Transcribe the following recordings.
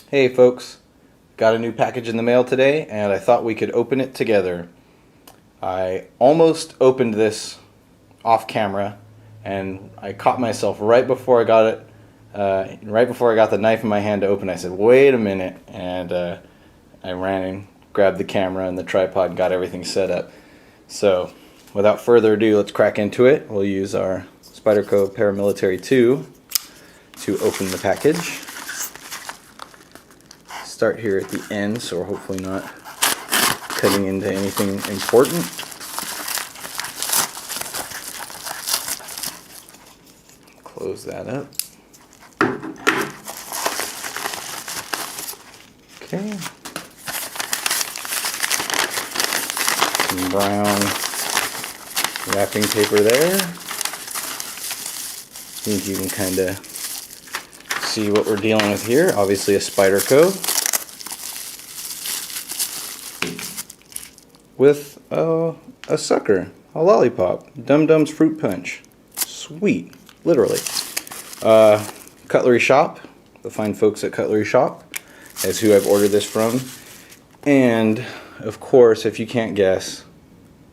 Hey folks, got a new package in the mail today and I thought we could open it together. I almost opened this off camera and I caught myself right before I got it, right before I got the knife in my hand to open. I said, wait a minute, and I ran and grabbed the camera and the tripod and got everything set up. So without further ado, let's crack into it. We'll use our Spyderco Para-Military 2 to open the package. Start here at the end, so we're hopefully not cutting into anything important. Close that up. Okay. Some brown wrapping paper there. I think you can kind of see what we're dealing with here. Obviously a Spyderco with a sucker, a lollipop, Dum Dum's Fruit Punch. Sweet, literally. Cutlery Shop, the fine folks at Cutlery Shop, is who I've ordered this from. And of course, if you can't guess,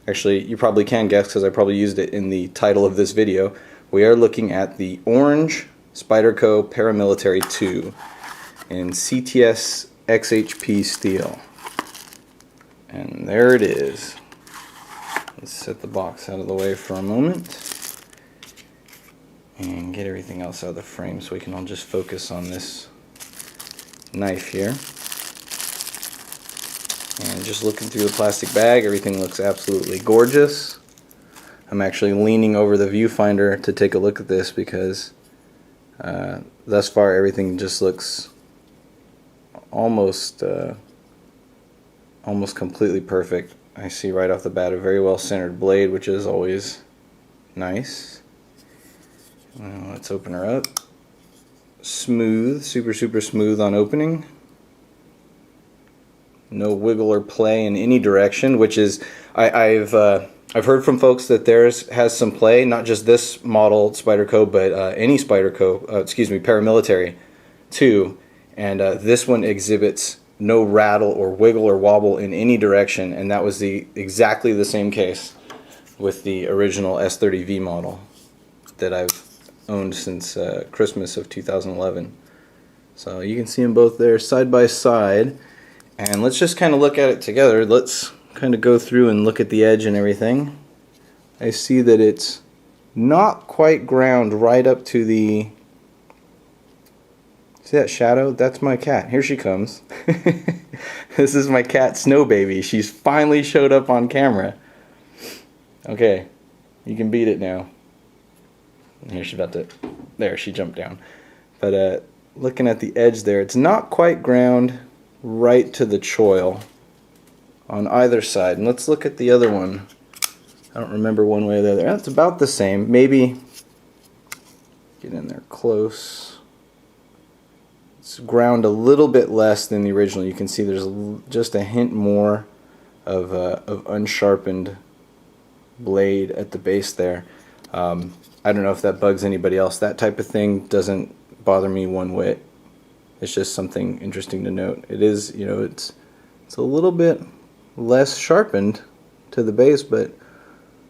actually you probably can guess because I probably used it in the title of this video, we are looking at the orange Spyderco Para-Military 2 in CTS-XHP steel. And there it is. Let's set the box out of the way for a moment and get everything else out of the frame so we can all just focus on this knife here. And just looking through the plastic bag, everything looks absolutely gorgeous. I'm actually leaning over the viewfinder to take a look at this because thus far everything just looks almost completely perfect. I see right off the bat a very well centered blade, which is always nice. Let's open her up. Smooth, super smooth on opening. No wiggle or play in any direction, which is I've heard from folks that theirs has some play, not just this model Spyderco, but any Spyderco, Para-Military 2, and this one exhibits no rattle or wiggle or wobble in any direction, and that was exactly the same case with the original S30V model that I've owned since Christmas of 2011. So you can see them both there side by side, and let's just kind of look at it together. Let's kind of go through and look at the edge and everything. I see that it's not quite ground right up to the... See that shadow? That's my cat. Here she comes. This is my cat, Snow Baby. She's finally showed up on camera. Okay, you can beat it now. Here she's about to... There, she jumped down. But looking at the edge there, it's not quite ground right to the choil on either side. And let's look at the other one. I don't remember one way or the other. That's about the same. Maybe get in there close. It's ground a little bit less than the original. You can see there's just a hint more of unsharpened blade at the base there. I don't know if that bugs anybody else. That type of thing doesn't bother me one whit. It's just something interesting to note. It is, you know, it's a little bit less sharpened to the base, but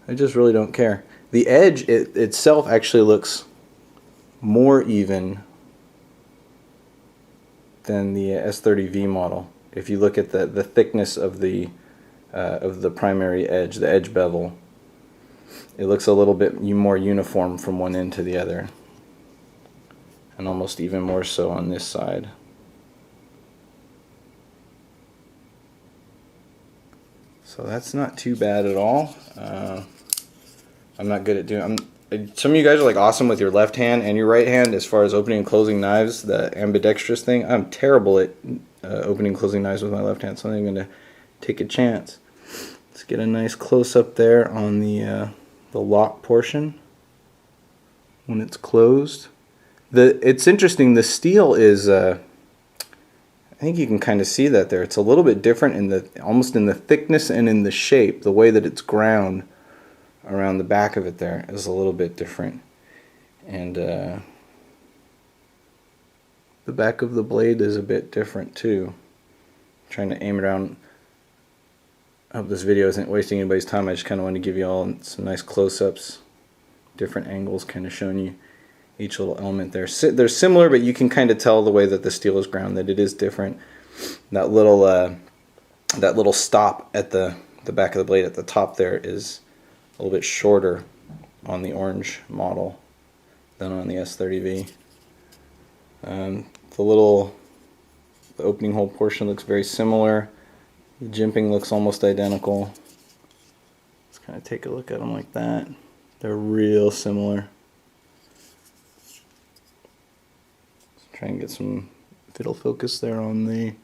I just really don't care. The edge itself actually looks more even than the S30V model. If you look at the thickness of the primary edge, the edge bevel, it looks a little bit more uniform from one end to the other, and almost even more so on this side. So that's not too bad at all. I'm not good at doing... Some of you guys are like awesome with your left hand and your right hand as far as opening and closing knives, the ambidextrous thing. I'm terrible at opening and closing knives with my left hand, so I'm going to take a chance. Let's get a nice close-up there on the lock portion when it's closed. It's interesting, the steel is, I think you can kind of see that there. It's a little bit different in almost in the thickness and in the shape. The way that it's ground around the back of it there is a little bit different, and The back of the blade is a bit different too. I'm trying to aim around. I hope this video isn't wasting anybody's time. I just kind of want to give you all some nice close-ups, different angles, kind of showing you each little element there. They're similar, but you can kind of tell the way that the steel is ground that it is different. That little stop at the back of the blade at the top there is a little bit shorter on the orange model than on the S30V. The opening hole portion looks very similar. The jimping looks almost identical. Let's kind of take a look at them like that. They're real similar. Let's try and get some fiddle focus there on the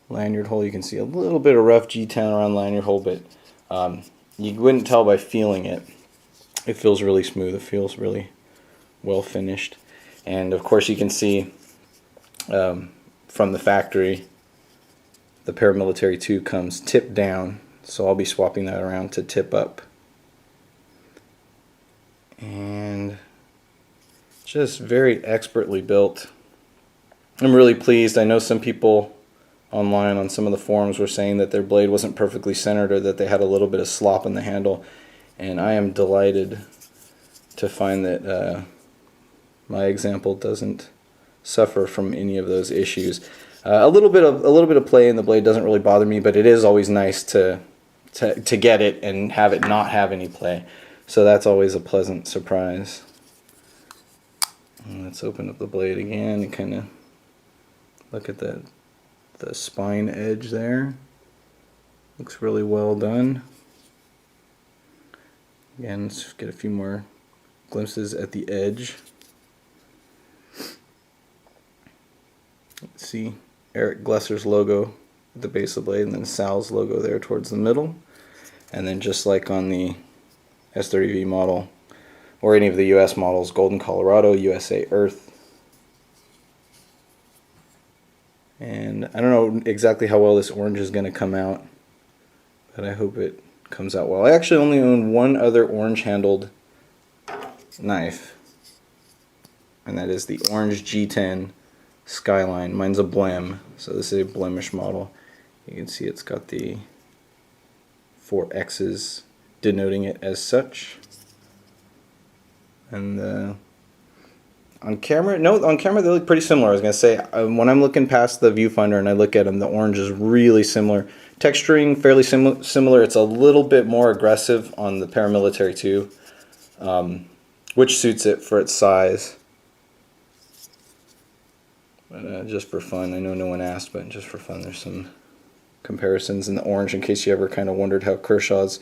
lanyard hole. You can see a little bit of rough G10 around lanyard hole, but you wouldn't tell by feeling it. It feels really smooth. It feels really well finished. And of course you can see from the factory the Para-Military 2 comes tip down, so I'll be swapping that around to tip up. And just very expertly built. I'm really pleased. I know some people online on some of the forums were saying that their blade wasn't perfectly centered or that they had a little bit of slop in the handle, and I am delighted to find that my example doesn't suffer from any of those issues. A little bit of play in the blade doesn't really bother me, but it is always nice to get it and have it not have any play. So that's always a pleasant surprise. And let's open up the blade again and kind of look at the spine edge there. Looks really well done. Again, let's get a few more glimpses at the edge. Let's see Eric Glesser's logo at the base of the blade, and then Sal's logo there towards the middle. And then just like on the S30V model, or any of the US models, Golden Colorado, USA Earth. And I don't know exactly how well this orange is going to come out, but I hope it comes out well. I actually only own one other orange handled knife, and that is the orange G10 Skyline. Mine's a blem, so this is a blemish model. You can see it's got the 4 X's denoting it as such. And on camera, they look pretty similar. I was going to say, when I'm looking past the viewfinder and I look at them, the orange is really similar. Texturing, fairly similar. It's a little bit more aggressive on the Para-Military 2, which suits it for its size. But just for fun, I know no one asked, but just for fun, there's some comparisons in the orange in case you ever kind of wondered how Kershaw's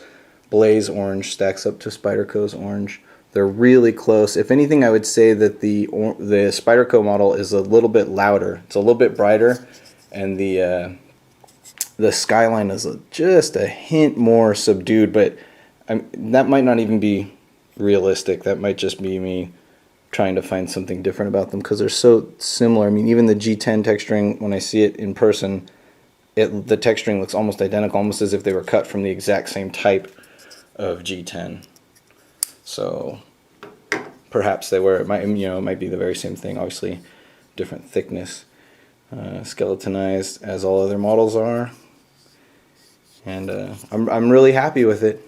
Blaze orange stacks up to Spyderco's orange. They're really close. If anything, I would say that the Spyderco model is a little bit louder. It's a little bit brighter, and the Skyline is just a hint more subdued, but that might not even be realistic. That might just be me trying to find something different about them because they're so similar. I mean, even the G10 texturing, when I see it in person, the texturing looks almost identical, almost as if they were cut from the exact same type of G10. So perhaps they were. It might be the very same thing. Obviously, different thickness, skeletonized as all other models are, and I'm really happy with it.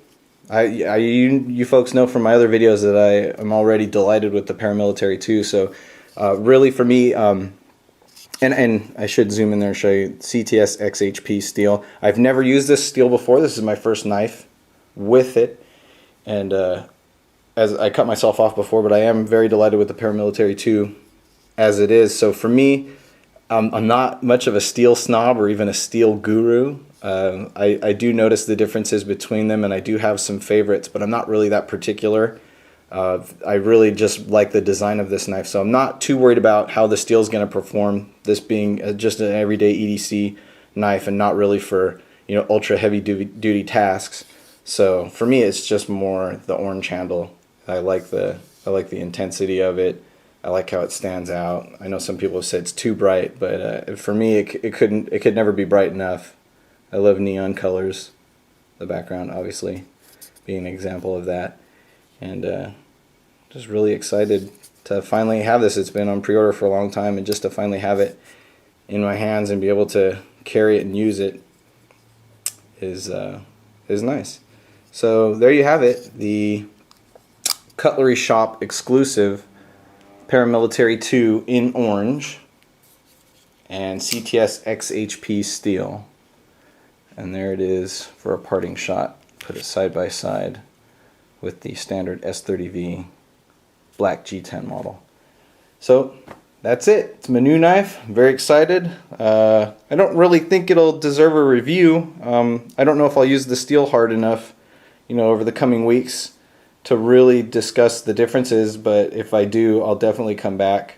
You folks know from my other videos that I am already delighted with the Para-Military 2. So really for me, and I should zoom in there and show you CTS-XHP steel. I've never used this steel before. This is my first knife with it, and as I cut myself off before, but I am very delighted with the Para-Military 2 as it is. So for me, I'm not much of a steel snob or even a steel guru. I do notice the differences between them, and I do have some favorites, but I'm not really that particular. I really just like the design of this knife, so I'm not too worried about how the steel is going to perform, this being just an everyday EDC knife and not really for ultra heavy duty tasks. So for me, it's just more the orange handle. I like the intensity of it. I like how it stands out. I know some people have said it's too bright, but for me, it could never be bright enough. I love neon colors. The background, obviously, being an example of that, and just really excited to finally have this. It's been on pre-order for a long time, and just to finally have it in my hands and be able to carry it and use it is nice. So there you have it, the Cutlery Shop exclusive Para-Military 2 in orange and CTS-XHP steel. And there it is for a parting shot. Put it side by side with the standard S30V black G10 model. So that's it. It's my new knife. I'm very excited. I don't really think it'll deserve a review. I don't know if I'll use the steel hard enough, over the coming weeks to really discuss the differences, but if I do, I'll definitely come back.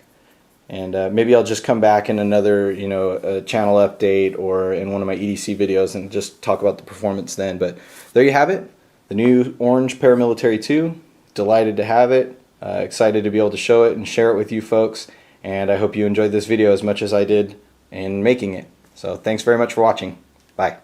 And maybe I'll just come back in another, a channel update or in one of my EDC videos and just talk about the performance then. But there you have it, the new orange Para-Military 2. Delighted to have it. Excited to be able to show it and share it with you folks. And I hope you enjoyed this video as much as I did in making it. So thanks very much for watching. Bye.